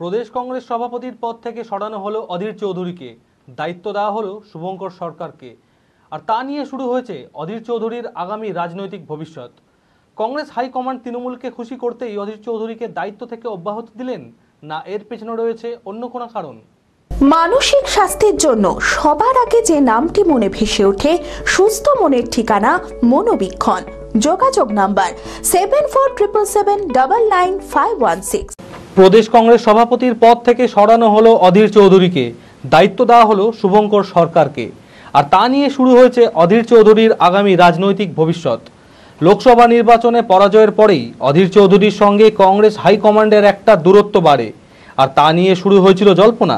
প্রদেশ কংগ্রেস সভাপতির পদ থেকে সরানো হলো অধীর চৌধুরীকে, দায়িত্ব দেওয়া হলো শুভঙ্কর সরকারকে। আর তা নিয়ে শুরু হয়েছে অধীর চৌধুরীর আগামী রাজনৈতিক ভবিষ্যৎ। কংগ্রেস হাইকমান্ড তৃণমূলকে খুশি করতেই অধীর চৌধুরীকে দায়িত্ব থেকে অব্যাহতি দিলেন, না এর পেছনে রয়েছে অন্য কোনো কারণ? মানসিক স্বাস্থ্যের জন্য সবার আগে যে নামটি মনে ভেসে ওঠে, সুস্থ মনের ঠিকানা মনোবীক্ষণ। যোগাযোগ নাম্বার 7477799516। প্রদেশ কংগ্রেস সভাপতির পদ থেকে সরানো হলো অধীর চৌধুরীকে, দায়িত্ব দেওয়া হলো শুভঙ্কর সরকারকে। আর তা নিয়ে শুরু হয়েছে অধীর চৌধুরীর আগামী রাজনৈতিক ভবিষ্যৎ। লোকসভা নির্বাচনে পরাজয়ের পরেই অধীর চৌধুরীর সঙ্গে কংগ্রেস হাইকমান্ডের একটা দূরত্ব বাড়ে। আর তা নিয়ে শুরু হয়েছিল জল্পনা।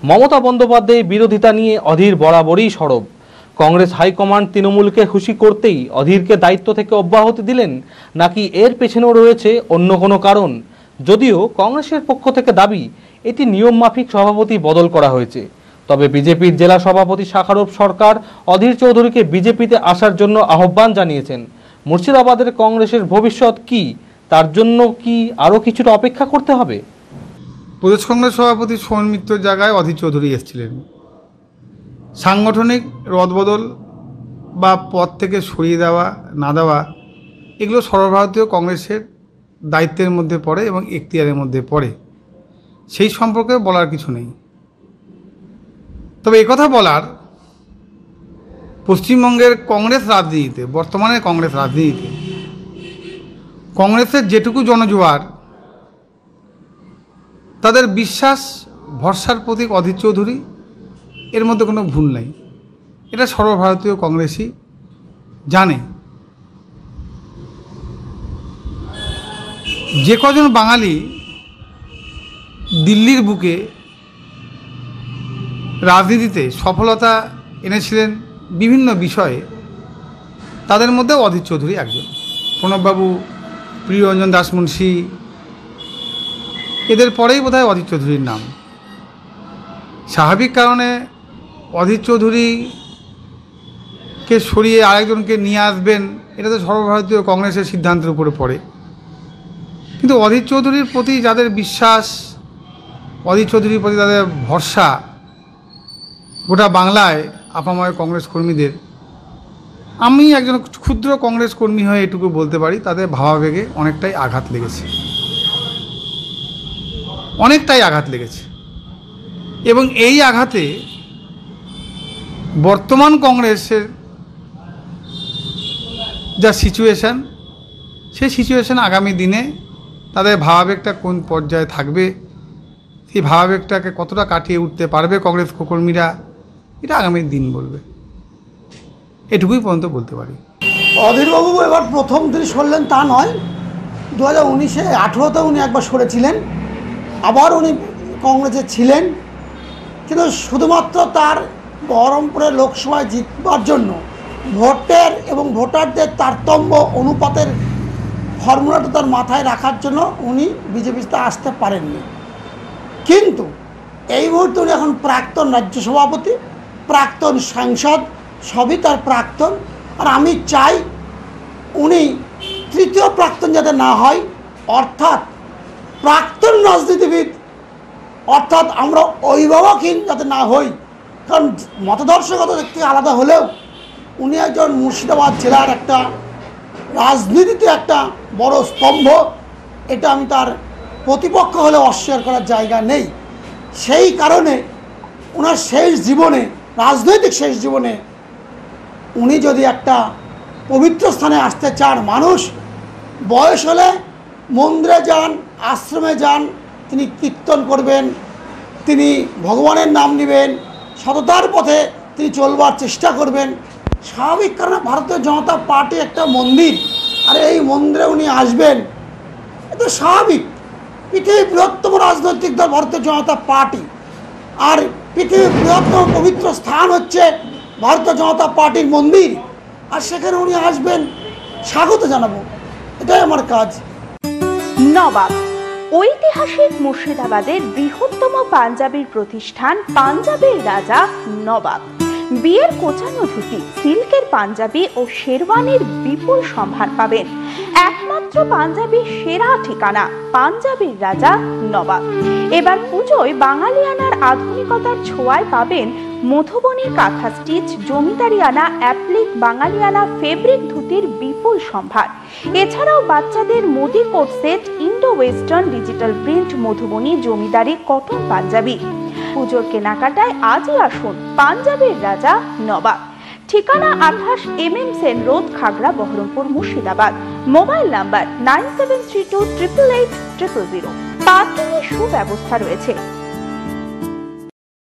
মমতা বন্দ্যোপাধ্যায়ের বিরোধিতা নিয়ে অধীর বরাবরই সরব। কংগ্রেস হাইকমান্ড তৃণমূলকে খুশি করতেই অধীরকে দায়িত্ব থেকে অব্যাহতি দিলেন, নাকি এর পেছনেও রয়েছে অন্য কোনো কারণ? যদিও কংগ্রেসের পক্ষ থেকে দাবি এটি নিয়ম মাফিক সভাপতি বদল করা হয়েছে, তবে বিজেপির জেলা সভাপতি শাখারুপ সরকার অধীর চৌধুরীকে বিজেপিতে আসার জন্য আহ্বান জানিয়েছেন। মুর্শিদাবাদের কংগ্রেসের ভবিষ্যৎ কি, তার জন্য কি আরও কিছুটা অপেক্ষা করতে হবে? প্রদেশ কংগ্রেস সভাপতি সোহন মিত্রর জায়গায় অধীর চৌধুরী এসেছিলেন। সাংগঠনিক রদবদল বা পদ থেকে সরিয়ে দেওয়া না দেওয়া এগুলো সর্বভারতীয় কংগ্রেসের দায়িত্বের মধ্যে পড়ে এবং এখতিয়ারের মধ্যে পড়ে, সেই সম্পর্কে বলার কিছু নেই। তবে একথা বলার, পশ্চিমবঙ্গের কংগ্রেস রাজনীতিতে, বর্তমানে কংগ্রেস রাজনীতিতে কংগ্রেসের যেটুকু জনজোয়ার, তাদের বিশ্বাস ভরসার প্রতীক অধীর চৌধুরী, এর মধ্যে কোনো ভুল নাই। এটা সর্বভারতীয় কংগ্রেসই জানে। যে কজন বাঙালি দিল্লির বুকে রাজনীতিতে সফলতা এনেছিলেন বিভিন্ন বিষয়ে, তাদের মধ্যে অধীর চৌধুরী একজন। প্রণববাবু, প্রিয়রঞ্জন দাসমুন্সী, এদের পরেই বোধহয় অধীর চৌধুরীর নাম। স্বাভাবিক কারণে অধীর চৌধুরীকে সরিয়ে আরেকজনকে নিয়ে আসবেন, এটা তো সর্বভারতীয় কংগ্রেসের সিদ্ধান্তের উপরে পড়ে। কিন্তু অধীর চৌধুরীর প্রতি যাদের বিশ্বাস, অধীর চৌধুরীর প্রতি তাদের ভরসা, গোটা বাংলায় আপাময় কংগ্রেস কর্মীদের, আমি একজন ক্ষুদ্র কংগ্রেস কর্মী হয়ে এটুকু বলতে পারি, তাদের ভাবাবেগে অনেকটাই আঘাত লেগেছে, অনেকটাই আঘাত লেগেছে। এবং এই আঘাতে বর্তমান কংগ্রেসের যা সিচুয়েশান, সেই সিচুয়েশান আগামী দিনে তাদের ভাবাবেগটা কোন পর্যায়ে থাকবে, সেই ভাবাবেগটাকে কতটা কাটিয়ে উঠতে পারবে কংগ্রেস কর্মীরা, এটা আগামী দিন বলবে। এটুকুই পর্যন্ত বলতে পারি। অধীরবাবু এবার প্রথম তিনি সরলেন তা নয়, 2019-এ 18-তে উনি একবার সরেছিলেন, আবার উনি কংগ্রেসে ছিলেন। কিন্তু শুধুমাত্র তার বহরমপুরের লোকসভায় জিতবার জন্য ভোটের এবং ভোটারদের তারতম্য অনুপাতের ফর্মুলাটা তার মাথায় রাখার জন্য উনি বিজেপিতে আসতে পারেননি। কিন্তু এই মুহূর্তে উনি এখন প্রাক্তন রাজ্য সভাপতি, প্রাক্তন সাংসদ, সবই তার প্রাক্তন। আর আমি চাই উনি তৃতীয় প্রাক্তন যাতে না হয়, অর্থাৎ প্রাক্তন রাজনীতিবিদ, অর্থাৎ আমরা অভিভাবকহীন যাতে না হই। কারণ মতাদর্শগত দিক থেকে আলাদা হলেও উনি একজন মুর্শিদাবাদ জেলার একটা রাজনীতিতে একটা বড় স্তম্ভ, এটা আমি তার প্রতিপক্ষ হলে অস্বীকার করার জায়গা নেই। সেই কারণে ওনার শেষ জীবনে, রাজনৈতিক শেষ জীবনে, উনি যদি একটা পবিত্র স্থানে আসতে চান, মানুষ বয়স হলে মন্দিরে যান, আশ্রমে যান, তিনি কীর্তন করবেন, তিনি ভগবানের নাম নেবেন, সততার পথে তিনি চলবার চেষ্টা করবেন। স্বাভাবিক কারণে ভারতীয় জনতা পার্টি একটা মন্দির, আর এই মন্দিরে উনি আসবেন, এটা স্বাভাবিক। পৃথিবীর বৃহত্তম রাজনৈতিক দল ভারতীয় জনতা পার্টি, আর পৃথিবীর বৃহত্তম পবিত্র স্থান হচ্ছে ভারতীয় জনতা পার্টির মন্দির, আর সেখানে উনি আসবেন, স্বাগত জানাবো, এটাই আমার কাজ। নবাব, ঐতিহাসিক মুর্শিদাবাদের বৃহত্তম পাঞ্জাবির প্রতিষ্ঠান পাঞ্জাবের রাজা নবাব। বিয়ের কোচানো ধুতি, সিল্কের পাঞ্জাবি ও শেরওয়ানির বিপুল সম্ভার পাবেন। একমাত্র পাঞ্জাবির সেরা ঠিকানা পাঞ্জাবির রাজা নবাব। এবার পুজোয় বাঙালিয়ানার আধুনিকতার ছোঁয়ায় পাবেন মধুবনী কাঁথা স্টিচ, জমিদারিয়ানা অ্যাপ্লিক, বাঙালিয়ানা ফেব্রিক ধুতির বিপুল সম্ভার। এছাড়াও বাচ্চাদের Modi coat set, Indo western digital print, Madhubani, জমিদারি কটন পাঞ্জাবি। পুজোর কেনাকাটায় আজই আসুন পাঞ্জাবির রাজা নবাব। ঠিকানা 28 MM Sen road, Khagra, Baharampur, Murshidabad. Mobile number 9732888000। পার্কিংয়ের সুব্যবস্থা রয়েছে।